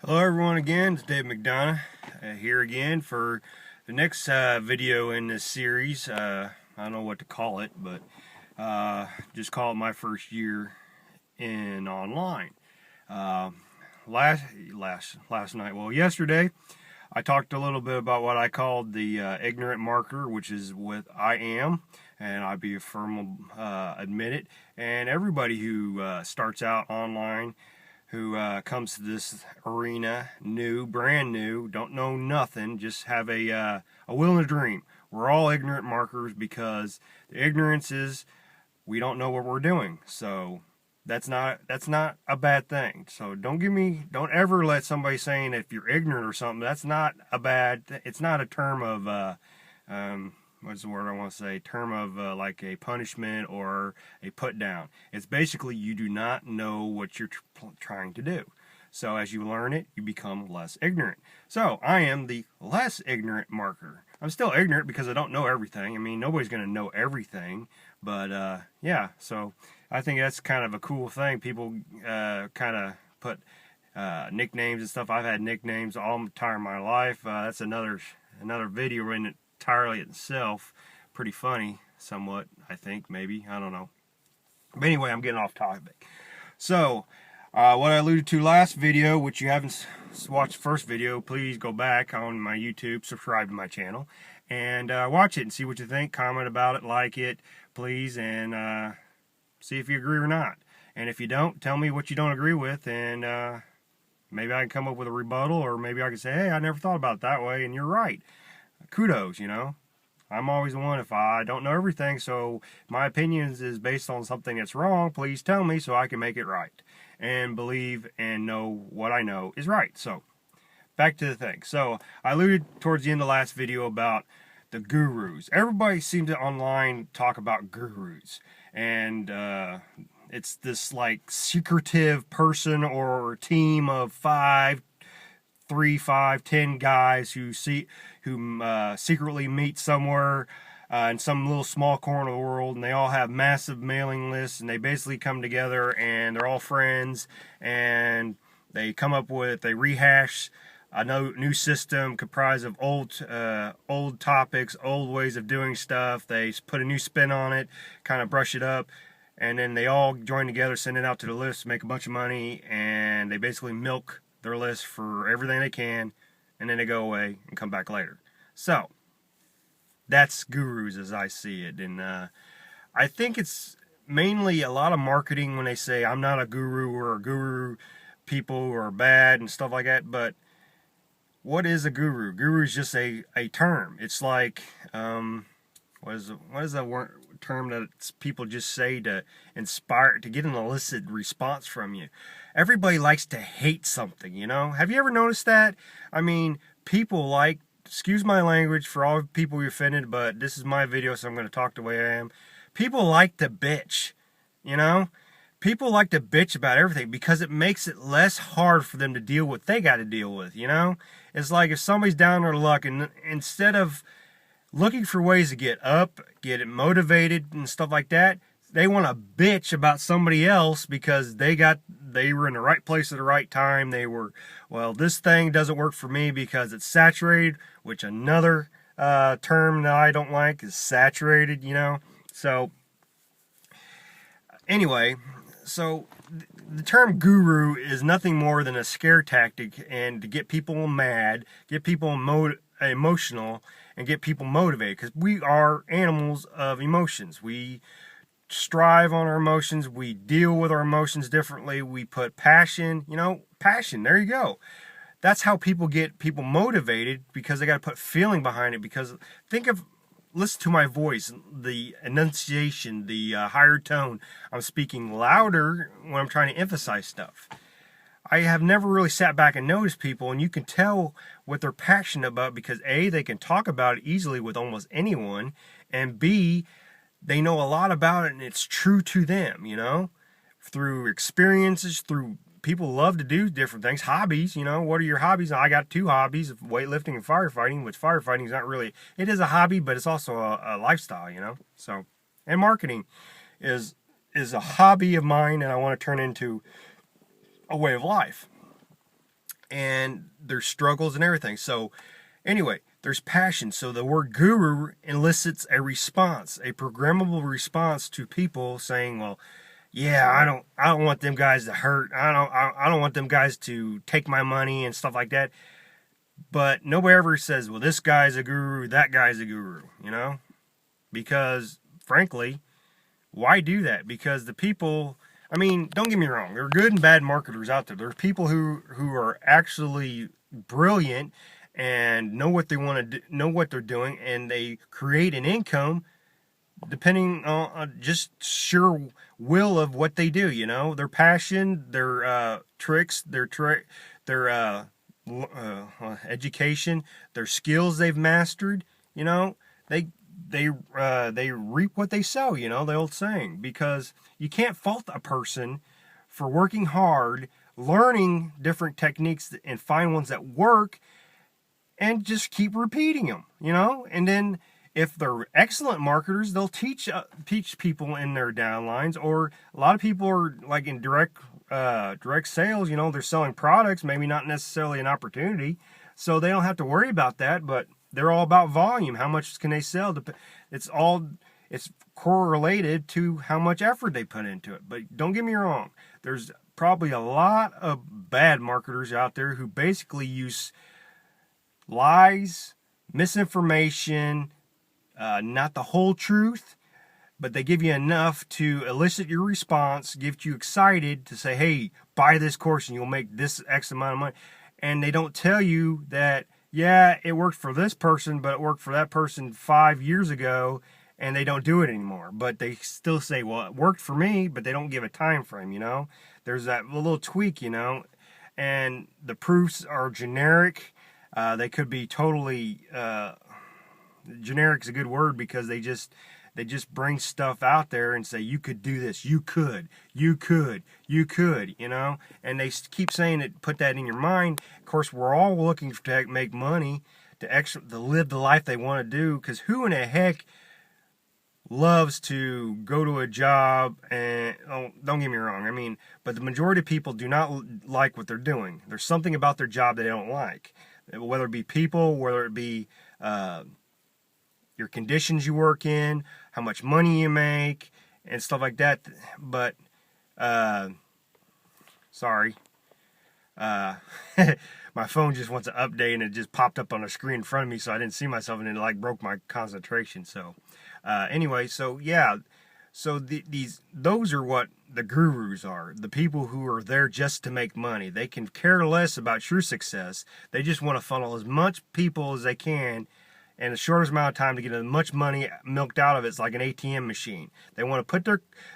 Hello everyone again, it's Dave McDonough here again for the next video in this series. I don't know what to call it, but just call it my first year in online. Uh, last night, well yesterday, I talked a little bit about what I called the ignorant marker, which is what I am, and I'd be a firm admit it. And everybody who starts out online, who comes to this arena brand new, don't know nothing, just have a will and a dream. We're all ignorant markers because the ignorance is we don't know what we're doing. So that's not a bad thing. So don't ever let somebody saying if you're ignorant or something, that's not a bad. It's not a term of what's the word I want to say? Term of like a punishment or a put down. It's basically you do not know what you're trying to do. So as you learn it, you become less ignorant. So I am the less ignorant marker. I'm still ignorant because I don't know everything. I mean, nobody's going to know everything. But yeah, so I think that's kind of a cool thing. People kind of put nicknames and stuff. I've had nicknames all the entire my life. That's another video in entirely itself. Pretty funny, somewhat. I think maybe I don't know. But anyway, I'm getting off topic. So what I alluded to last video, which you haven't watched the first video, please go back on my YouTube, subscribe to my channel, and watch it and see what you think. Comment about it, like it, please, and see if you agree or not. And if you don't, tell me what you don't agree with, and maybe I can come up with a rebuttal, or maybe I can say, hey, I never thought about it that way, and you're right. Kudos, you know. I'm always the one if I don't know everything, so my opinions is based on something that's wrong, please tell me so I can make it right and believe and know what I know is right. So back to the thing. So I alluded towards the end of the last video about the gurus. Everybody seems to online talk about gurus, and it's this like secretive person or team of 3, 5, 10 guys who secretly meet somewhere in some little small corner of the world, and they all have massive mailing lists, and they basically come together and they're all friends, and they rehash a new system comprised of old topics, old ways of doing stuff. They put a new spin on it, kind of brush it up, and then they all join together, send it out to the list, make a bunch of money, and they basically milk their list for everything they can, and then they go away and come back later. So that's gurus as I see it, and I think it's mainly a lot of marketing when they say I'm not a guru, or a guru people are bad and stuff like that. But what is a guru? Guru is just a term. It's like what is that word, term that people just say to inspire, to get an illicit response from you. Everybody likes to hate something, you know? Have you ever noticed that? I mean, people like, excuse my language for all people you're offended, but this is my video, so I'm going to talk the way I am. People like to bitch, you know? People like to bitch about everything because it makes it less hard for them to deal with what they got to deal with, you know? It's like if somebody's down their luck, and instead of looking for ways to get up, get it motivated and stuff like that, they want to bitch about somebody else because they were in the right place at the right time. Well, this thing doesn't work for me because it's saturated, which another term that I don't like is saturated, you know. So anyway, so the term guru is nothing more than a scare tactic, and to get people mad, get people emotional, and get people motivated, because we are animals of emotions. We strive on our emotions. We deal with our emotions differently. We put passion, passion. There you go. That's how people get people motivated, because they got to put feeling behind it. Because listen to my voice, the enunciation, the higher tone. I'm speaking louder when I'm trying to emphasize stuff. I have never really sat back and noticed people, and you can tell what they're passionate about because A, they can talk about it easily with almost anyone, and B, they know a lot about it and it's true to them, you know, through experiences, through people love to do different things, hobbies, you know. What are your hobbies? I got 2 hobbies, weightlifting and firefighting, which firefighting is not really, it is a hobby, but it's also a lifestyle, you know. So, and marketing is a hobby of mine, and I want to turn into a way of life. and there's struggles and everything. So anyway, there's passion. So the word guru elicits a response, a programmable response to people saying, well, yeah, I don't want them guys to hurt. I don't want them guys to take my money and stuff like that. But nobody ever says, well, this guy's a guru, that guy's a guru, you know? Because frankly, why do that? Because the people, I mean, don't get me wrong, there are good and bad marketers out there. There are people who are actually brilliant and know what they want to do, know what they're doing, and they create an income depending on just sheer will of what they do. You know, their passion, their tricks, their education, their skills they've mastered. You know, they they reap what they sow. You know, the old saying. Because you can't fault a person for working hard, learning different techniques and find ones that work, and just keep repeating them. You know, and then if they're excellent marketers, they'll teach people in their downlines. Or a lot of people are like in direct sales. You know, they're selling products, maybe not necessarily an opportunity, so they don't have to worry about that. But they're all about volume. How much can they sell? It's correlated to how much effort they put into it. But don't get me wrong, there's probably a lot of bad marketers out there who basically use lies, misinformation, not the whole truth, but they give you enough to elicit your response, get you excited to say, hey, buy this course and you'll make this X amount of money. And they don't tell you that, yeah, it worked for this person, but it worked for that person 5 years ago, and they don't do it anymore. But they still say, well, it worked for me, but they don't give a time frame, you know? There's that little tweak, you know? And the proofs are generic. They could be totally... generic is a good word because they just bring stuff out there and say, you could do this, you could, you know, and they keep saying it, put that in your mind. Of course, we're all looking to make money, to live the life they want to do, because who in the heck loves to go to a job and, oh, don't get me wrong, I mean, but the majority of people do not like what they're doing. There's something about their job they don't like, whether it be people, whether it be your conditions you work in, how much money you make, and stuff like that. But, sorry. My phone just wants to update, and it just popped up on a screen in front of me, so I didn't see myself, and it like broke my concentration. So, anyway, so yeah. So those are what the gurus are. The people who are there just to make money. They can care less about your success. They just want to funnel as much people as they can in the shortest amount of time to get as much money milked out of it. It's like an ATM machine. They want to put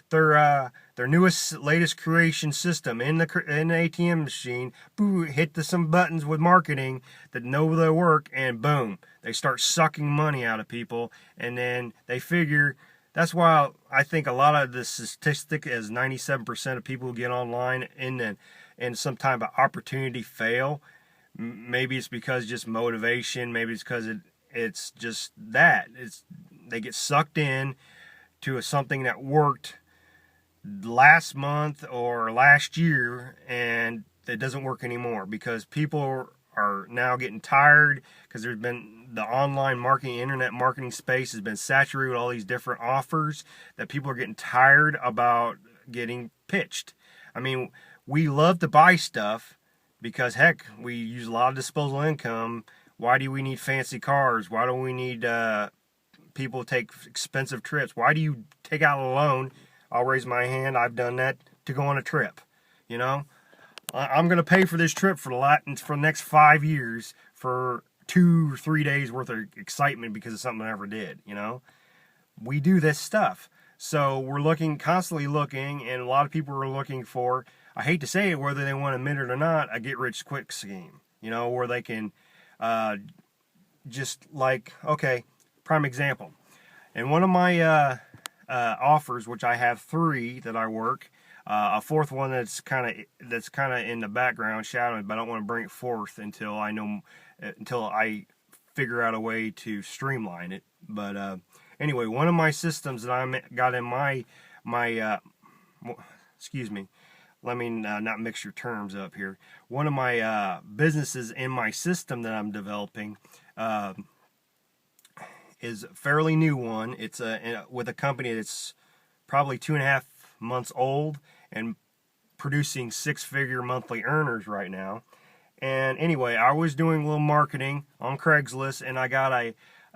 their newest, latest creation system in the ATM machine, boom, hit some buttons with marketing that know their work, and boom, they start sucking money out of people. And then they figure, that's why I think a lot of the statistic is 97% of people who get online in some type of opportunity fail. Maybe it's because just motivation. Maybe it's because it's just that they get sucked in to something that worked last month or last year, and it doesn't work anymore because people are now getting tired, because there's been the online marketing, internet marketing space has been saturated with all these different offers that people are getting tired about getting pitched. I mean, we love to buy stuff because, heck, we use a lot of disposable income. Why do we need fancy cars? Why do we need people to take expensive trips? Why do you take out a loan? I'll raise my hand. I've done that to go on a trip. You know, I'm going to pay for this trip for the next 5 years for 2 or 3 days worth of excitement because of something I never did. You know, we do this stuff. So we're constantly looking, and a lot of people are looking for, I hate to say it, whether they want to admit it or not, a get-rich-quick scheme. You know, where they can just like, okay, prime example. And one of my offers, which I have 3 that I work, a 4th one that's kind of in the background shadowing, but I don't want to bring it forth until I figure out a way to streamline it. But anyway, one of my systems that I got in my excuse me, let me not mix your terms up here. One of my businesses in my system that I'm developing is a fairly new one. It's with a company that's probably 2.5 months old and producing six-figure monthly earners right now. And anyway, I was doing a little marketing on Craigslist, and I got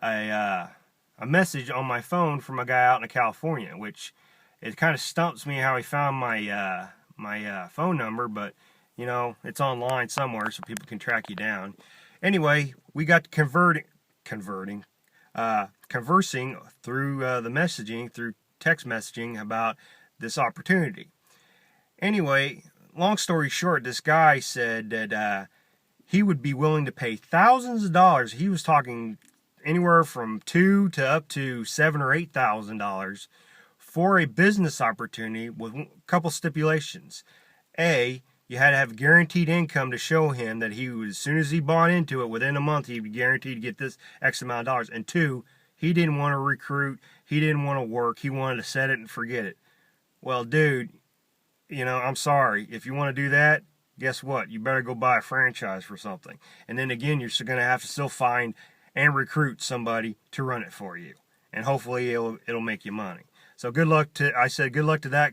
a message on my phone from a guy out in California, which it kind of stumps me how he found my phone number, but you know, it's online somewhere so people can track you down. Anyway, we got conversing through the messaging, through text messaging about this opportunity. Anyway, long story short, this guy said that he would be willing to pay thousands of dollars. He was talking anywhere from $2,000 to up to $7,000 or $8,000 for a business opportunity with a couple stipulations. A, you had to have guaranteed income to show him that he was, as soon as he bought into it, within a month, he'd be guaranteed to get this X amount of dollars. And two, he didn't want to recruit. He didn't want to work. He wanted to set it and forget it. Well, dude, you know, I'm sorry. If you want to do that, guess what? You better go buy a franchise for something. And then again, you're going to have to still find and recruit somebody to run it for you. And hopefully it'll make you money. So good luck to that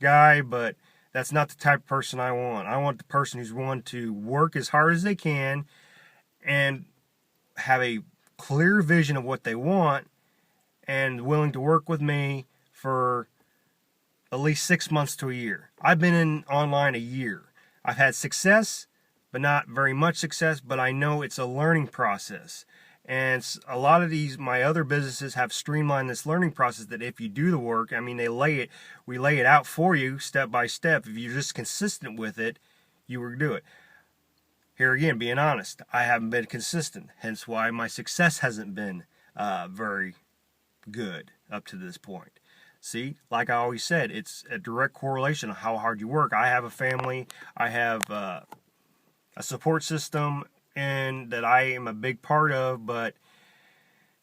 guy, but that's not the type of person I want. I want the person who's willing to work as hard as they can and have a clear vision of what they want and willing to work with me for at least 6 months to a year. I've been in online a year. I've had success, but not very much success, but I know it's a learning process. And a lot of my other businesses have streamlined this learning process that if you do the work, I mean, we lay it out for you step by step. If you're just consistent with it, you will do it. Here again, being honest, I haven't been consistent, hence why my success hasn't been very good up to this point. See, like I always said, it's a direct correlation of how hard you work. I have a family, I have a support system, and that I am a big part of, but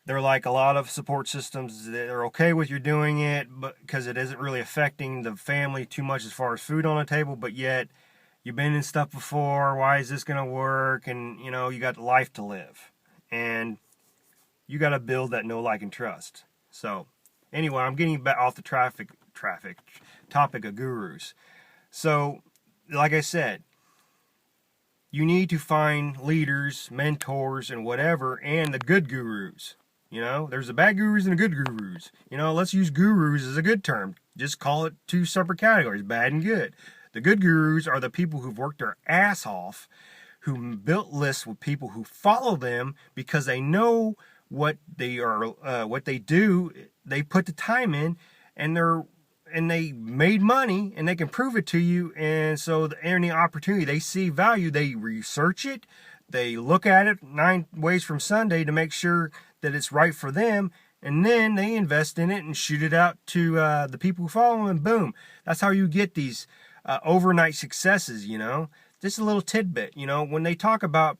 they're like a lot of support systems. They're okay with you doing it, but because it isn't really affecting the family too much as far as food on the table, but yet you've been in stuff before. Why is this going to work? And you know, you got life to live, and you got to build that know, like, and trust. So anyway, I'm getting back off the topic of gurus. So like I said, you need to find leaders, mentors, and whatever, and the good gurus. You know, there's the bad gurus and the good gurus. You know, let's use gurus as a good term. Just call it two separate categories, bad and good. The good gurus are the people who've worked their ass off, who built lists with people who follow them because they know what they do. They put the time in, and they made money, and they can prove it to you. And so any opportunity, they see value, they research it, they look at it 9 ways from Sunday to make sure that it's right for them, and then they invest in it and shoot it out to the people who follow them, and boom. That's how you get these overnight successes, you know. Just a little tidbit, you know, when they talk about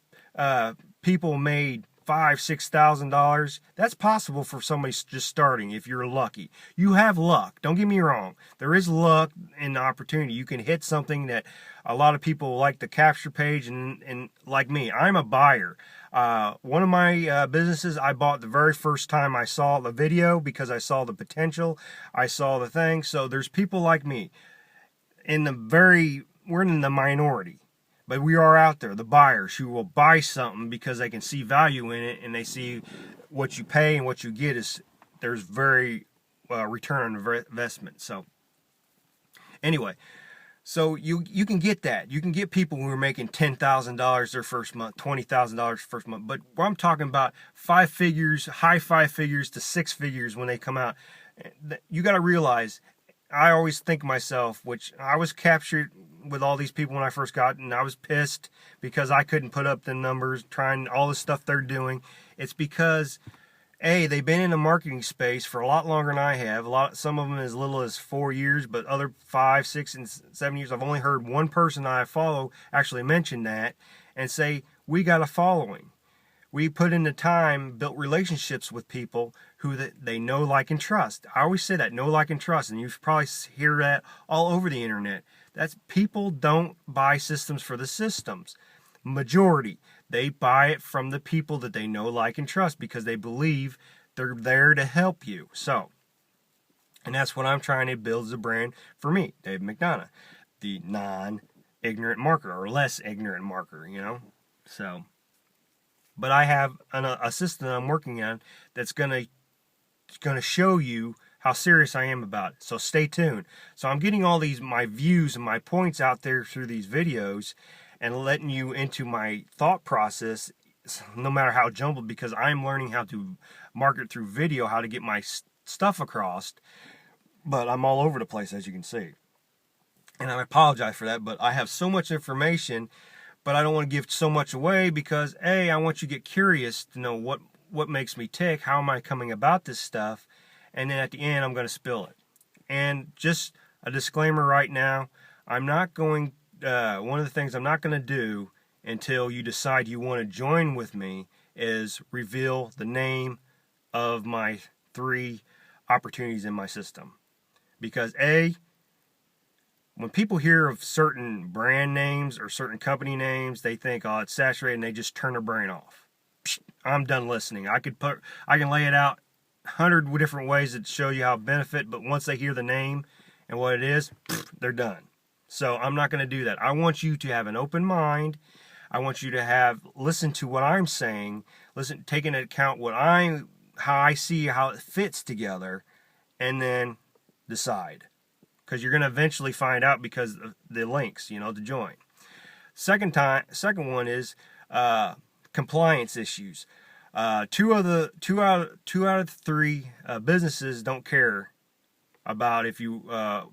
people made $5,000-$6,000, that's possible for somebody just starting if you're lucky. You have luck. Don't get me wrong. There is luck and opportunity. You can hit something that a lot of people like the capture page, and like me, I'm a buyer. One of my businesses I bought the very first time I saw the video because I saw the potential. I saw the thing. So there's people like me. We're in the minority. But we are out there, the buyers who will buy something because they can see value in it, and they see what you pay and what you get there's very return on investment. So anyway, so you can get that. You can get people who are making $10,000 their first month, $20,000 first month. But I'm talking about 5 figures, high 5 figures to 6 figures when they come out. You got to realize, I always think to myself, which I was captured with all these people when I first got, and I was pissed because I couldn't put up the numbers, trying all the stuff they're doing. It's because, A, they've been in the marketing space for a lot longer than I have. Some of them as little as 4 years, but other 5, 6, and 7 years. I've only heard one person I follow actually mention that and say, we got a following. We put in the time, built relationships with people who they know, like, and trust. I always say that, know, like, and trust, and you probably hear that all over the internet. That's people don't buy systems for the systems. Majority, they buy it from the people that they know, like, and trust because they believe they're there to help you. So, and that's what I'm trying to build as a brand for me, Dave McDonough, the non-ignorant marketer, or less ignorant marketer, you know. So, but I have a system that I'm working on that's gonna show you how serious I am about it. So stay tuned. So I'm getting all these my views and my points out there through these videos, and letting you into my thought process, no matter how jumbled, because I'm learning how to market through video, how to get my stuff across. But I'm all over the place, as you can see. And I apologize for that, but I have so much information, but I don't want to give so much away because, A, I want you to get curious to know what makes me tick, how am I coming about this stuff, and then at the end I'm going to spill it. And just a disclaimer right now, I'm not going, one of the things I'm not going to do until you decide you want to join with me is reveal the name of my 3 opportunities in my system. Because A, when people hear of certain brand names or certain company names, they think, oh, it's saturated, and they just turn their brain off. Psh, I'm done listening. I can lay it out 100 different ways that show you how it benefit, but once they hear the name and what it is, they're done. So I'm not going to do that. I want you to have an open mind. I want you to listen to what I'm saying, take into account how I see how it fits together, and then decide. Because you're going to eventually find out because of the links, to join. Second one is compliance issues. Two out of 3 businesses don't care about if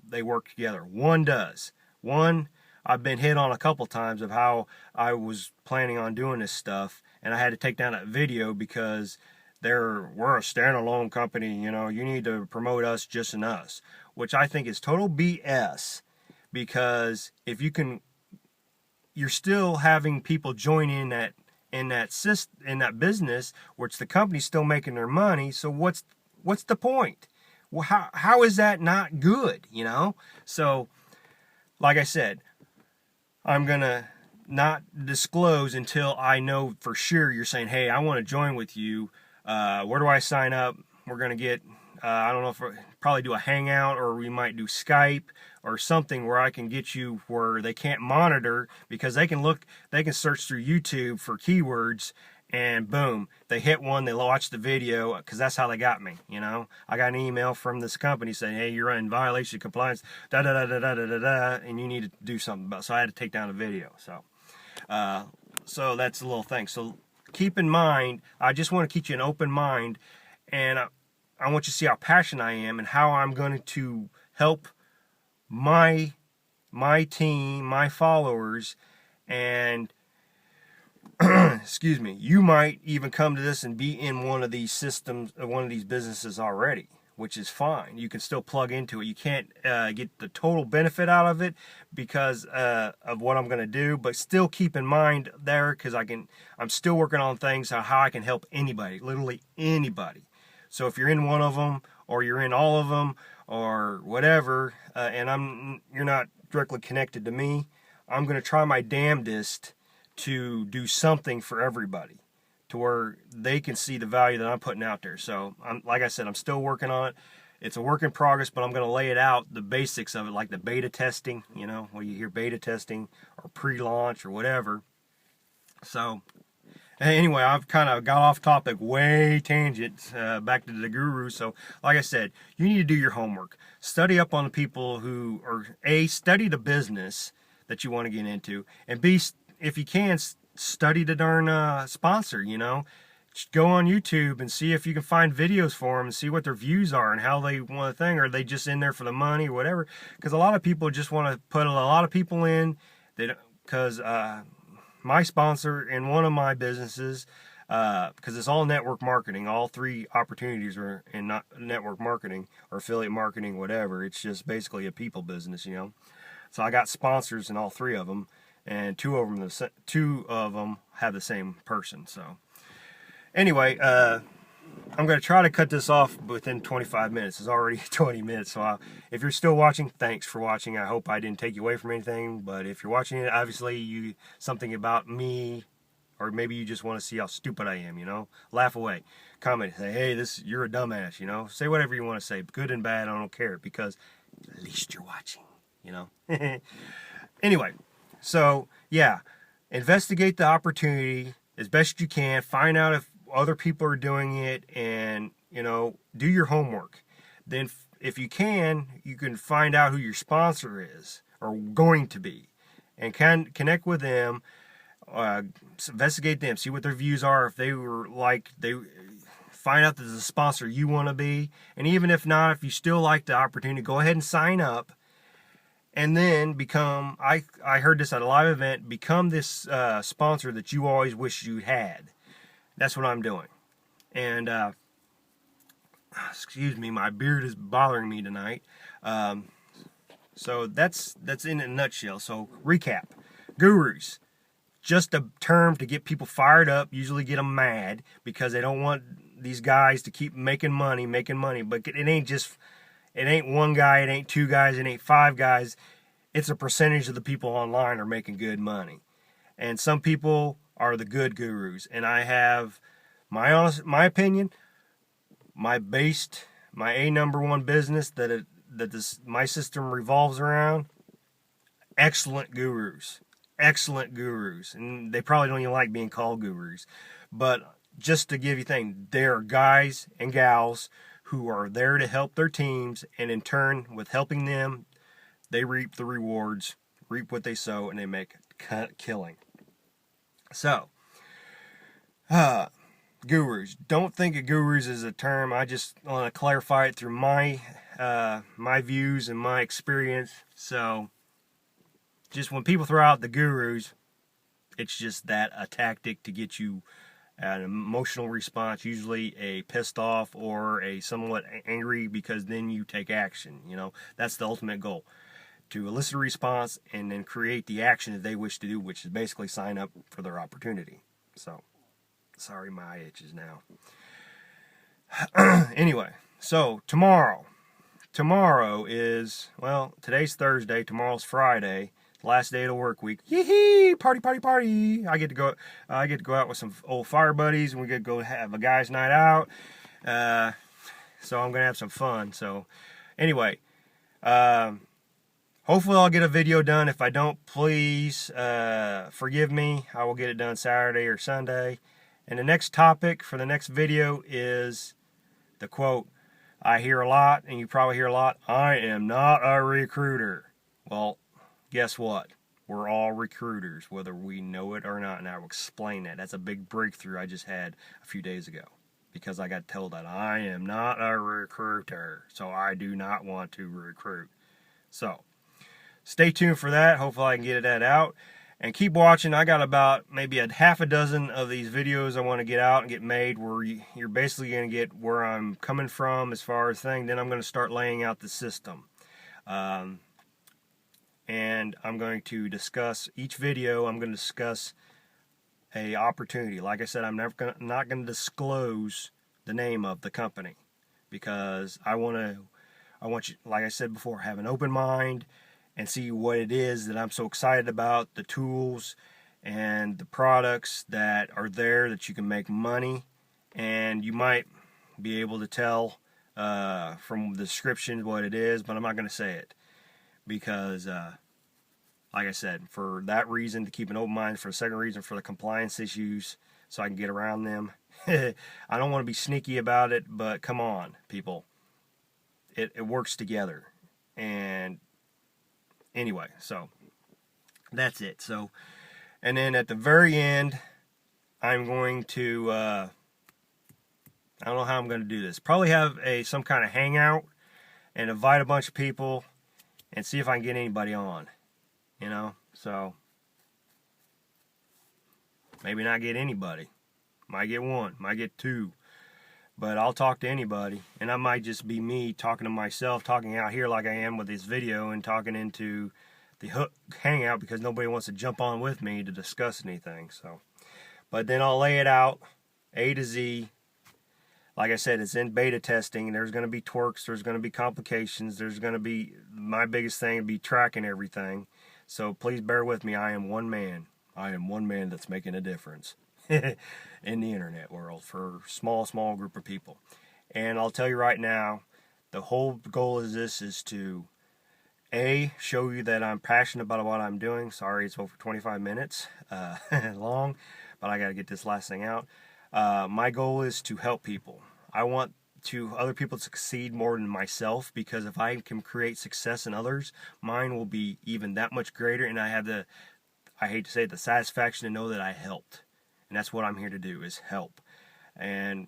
they work together. One does. One, I've been hit on a couple times of how I was planning on doing this stuff, and I had to take down that video because we're a standalone company. You need to promote us, just in us, which I think is total BS. Because if you're still having people join in that business, which the company's still making their money. So what's the point? Well, how is that not good? So, like I said, I'm gonna not disclose until I know for sure you're saying, hey, I want to join with you. Where do I sign up? We're gonna get, I don't know if probably do a hangout, or we might do Skype or something where I can get you where they can't monitor, because they can search through YouTube for keywords, and boom, they hit one, they watch the video, because that's how they got me. I got an email from this company saying, hey, you're in violation of compliance, da da da da da da da, and you need to do something about it. So I had to take down a video. So that's a little thing. So keep in mind, I just want to keep you an open mind, and I want you to see how passionate I am and how I'm going to help my team, my followers, and excuse me, you might even come to this and be in one of these systems, one of these businesses already, which is fine. You can still plug into it. You can't get the total benefit out of it because of what I'm going to do, but still keep in mind there, because I'm still working on things on how I can help anybody, literally anybody. So if you're in one of them, or you're in all of them, or whatever, and you're not directly connected to me, I'm going to try my damnedest to do something for everybody, to where they can see the value that I'm putting out there. So, like I said, I'm still working on it. It's a work in progress, but I'm going to lay it out, the basics of it, like the beta testing, where you hear beta testing or pre-launch or whatever. So, anyway, I've kind of got off topic, way tangent, back to the guru. So, like I said, you need to do your homework. Study up on the people who, or A, study the business that you want to get into, and B, if you can, study the darn sponsor. Just go on YouTube and see if you can find videos for them and see what their views are and how they want to think. Or are they just in there for the money or whatever? Because a lot of people just want to put a lot of people in. Because my sponsor in one of my businesses, because it's all network marketing, all 3 opportunities are in network marketing or affiliate marketing, whatever. It's just basically a people business, So I got sponsors in all 3 of them. And 2 of them have the same person. So anyway, I'm going to try to cut this off within 25 minutes. It's already 20 minutes. So if you're still watching, thanks for watching. I hope I didn't take you away from anything. But if you're watching it, obviously something about me, or maybe you just want to see how stupid I am, you know. Laugh away. Comment. Say, hey, you're a dumbass, you know. Say whatever you want to say. Good and bad, I don't care. Because at least you're watching, you know. Anyway, so, yeah. Investigate the opportunity as best you can. Find out if other people are doing it, and you know, do your homework. Then if you can find out who your sponsor is or going to be, and can connect with them, investigate them, see what their views are. If they were like, they find out that there's a sponsor you want to be, and even if not, if you still like the opportunity, go ahead and sign up. And then become, I heard this at a live event, become this sponsor that you always wish you had. That's what I'm doing. And, excuse me, my beard is bothering me tonight. So that's in a nutshell. So recap. Gurus. Just a term to get people fired up, usually get them mad, because they don't want these guys to keep making money. But it ain't one guy, it ain't two guys, it ain't five guys. It's a percentage of the people online are making good money. And some people are the good gurus. And I have my opinion, my number one business my system revolves around, excellent gurus. And they probably don't even like being called gurus. But just to give you a thing, there are guys and gals who are there to help their teams, and in turn, with helping them, they reap the rewards, reap what they sow, and they make a killing. So, gurus. Don't think of gurus as a term. I just want to clarify it through my views and my experience. So, just when people throw out the gurus, it's just that, a tactic to get you an emotional response, usually a pissed off or a somewhat angry, because then you take action. You know, that's the ultimate goal, to elicit a response and then create the action that they wish to do, which is basically sign up for their opportunity. So, sorry, my eye itches now. Anyway, so tomorrow is, well, today's Thursday, tomorrow's Friday, last day of the work week. Yee-hee! Party, party, party! I get to go out with some old fire buddies, and we get to go have a guys' night out. So I'm gonna have some fun. So, anyway, hopefully I'll get a video done. If I don't, please forgive me. I will get it done Saturday or Sunday. And the next topic for the next video is the quote I hear a lot, and you probably hear a lot: I am not a recruiter. Well, guess what? We're all recruiters, whether we know it or not, and I will explain that. That's a big breakthrough I just had a few days ago, because I got told that I am not a recruiter, so I do not want to recruit. So, stay tuned for that. Hopefully I can get that out. And keep watching. I got about maybe a half a dozen of these videos I want to get out and get made, where you're basically going to get where I'm coming from as far as thing. Then I'm going to start laying out the system. And I'm going to discuss each video. I'm going to discuss a opportunity. Like I said, I'm not going to disclose the name of the company, because I want you, like I said before, have an open mind and see what it is that I'm so excited about, the tools and the products that are there that you can make money. And you might be able to tell from the description what it is, but I'm not going to say it, because like I said, for that reason, to keep an open mind. For the second reason, for the compliance issues, so I can get around them. I don't want to be sneaky about it, but come on, people. It works together. And anyway, so that's it. So, and then at the very end, I'm going to, I don't know how I'm going to do this. Probably have some kind of hangout and invite a bunch of people and see if I can get anybody on. You know, so maybe not get anybody. Might get one, might get two. But I'll talk to anybody. And that might just be me talking to myself, talking out here like I am with this video, and talking into the hangout, because nobody wants to jump on with me to discuss anything. So, but then I'll lay it out, A to Z, like I said, it's in beta testing. There's going to be twerks. There's going to be complications. There's going to be, my biggest thing would be tracking everything. So please bear with me. I am one man. I am one man that's making a difference in the internet world for a small group of people. And I'll tell you right now, the whole goal of this is to show you that I'm passionate about what I'm doing. Sorry, it's over 25 minutes long, but I got to get this last thing out. My goal is to help people. I want other people to succeed more than myself, because if I can create success in others, mine will be even that much greater, and I have I hate to say it, the satisfaction to know that I helped. And that's what I'm here to do, is help. And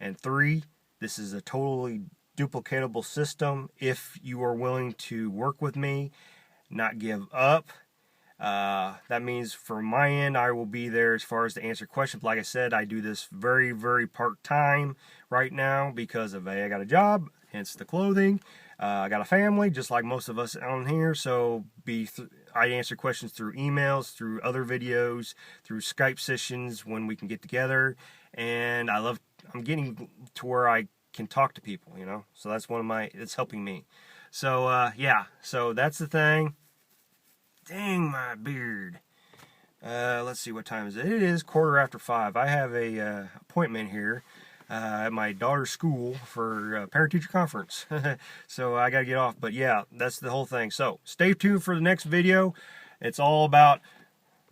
3, this is a totally duplicatable system if you are willing to work with me, not give up. That means from my end, I will be there as far as to answer questions. Like I said, I do this very, very part-time right now because of I got a job, hence the clothing. I got a family, just like most of us on here, so I answer questions through emails, through other videos, through Skype sessions when we can get together, and I'm getting to where I can talk to people, you know, so that's it's helping me. So, yeah, so that's the thing. Dang, my beard. Let's see, what time is it? It is 5:15. I have a appointment here at my daughter's school for a parent-teacher conference. So I gotta get off, but yeah, that's the whole thing. So stay tuned for the next video. It's all about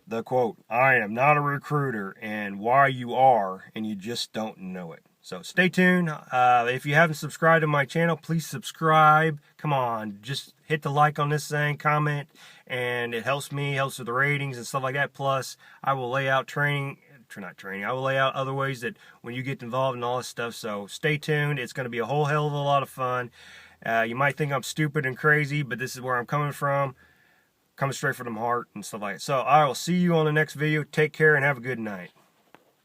the quote, "I am not a recruiter," and why you are, and you just don't know it. So stay tuned. If you haven't subscribed to my channel, please subscribe. Come on, just hit the like on this thing, comment, and it helps me, helps with the ratings and stuff like that. Plus, I will lay out I will lay out other ways that when you get involved in all this stuff. So stay tuned. It's going to be a whole hell of a lot of fun. You might think I'm stupid and crazy, but this is where I'm coming from. Coming straight from the heart and stuff like that. So I will see you on the next video. Take care and have a good night.